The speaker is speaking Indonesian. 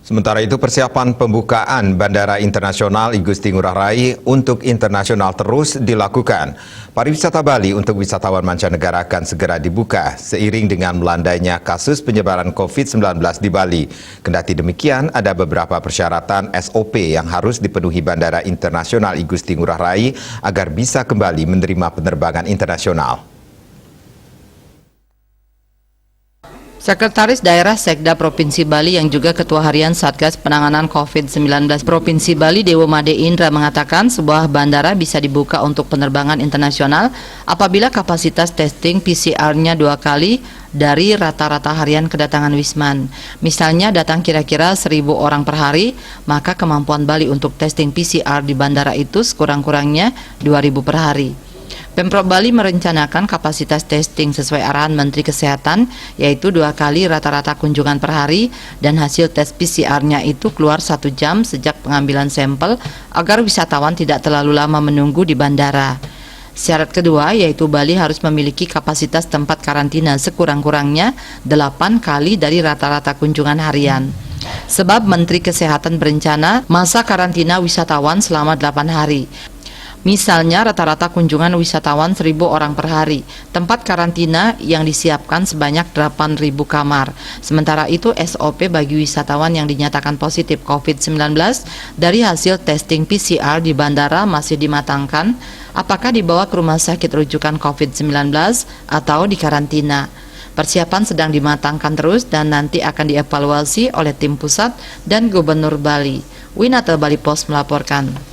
Sementara itu, persiapan pembukaan Bandara Internasional I Gusti Ngurah Rai untuk internasional terus dilakukan. Pariwisata Bali untuk wisatawan mancanegara akan segera dibuka seiring dengan melandainya kasus penyebaran COVID-19 di Bali. Kendati demikian, ada beberapa persyaratan SOP yang harus dipenuhi Bandara Internasional I Gusti Ngurah Rai agar bisa kembali menerima penerbangan internasional. Sekretaris Daerah Sekda Provinsi Bali yang juga Ketua Harian Satgas Penanganan COVID-19 Provinsi Bali Dewo Made Indra mengatakan sebuah bandara bisa dibuka untuk penerbangan internasional apabila kapasitas testing PCR-nya 2 kali dari rata-rata harian kedatangan Wisman. Misalnya datang kira-kira 1.000 orang per hari, maka kemampuan Bali untuk testing PCR di bandara itu sekurang-kurangnya 2.000 per hari. Pemprov Bali merencanakan kapasitas testing sesuai arahan Menteri Kesehatan, yaitu 2 kali rata-rata kunjungan per hari dan hasil tes PCR-nya itu keluar 1 jam sejak pengambilan sampel agar wisatawan tidak terlalu lama menunggu di bandara. Syarat kedua yaitu Bali harus memiliki kapasitas tempat karantina sekurang-kurangnya 8 kali dari rata-rata kunjungan harian. Sebab Menteri Kesehatan berencana masa karantina wisatawan selama 8 hari. Misalnya rata-rata kunjungan wisatawan 1.000 orang per hari, tempat karantina yang disiapkan sebanyak 8.000 kamar. Sementara itu SOP bagi wisatawan yang dinyatakan positif COVID-19 dari hasil testing PCR di bandara masih dimatangkan, apakah dibawa ke rumah sakit rujukan COVID-19 atau dikarantina. Persiapan sedang dimatangkan terus dan nanti akan dievaluasi oleh tim pusat dan Gubernur Bali. Winata Bali Post melaporkan.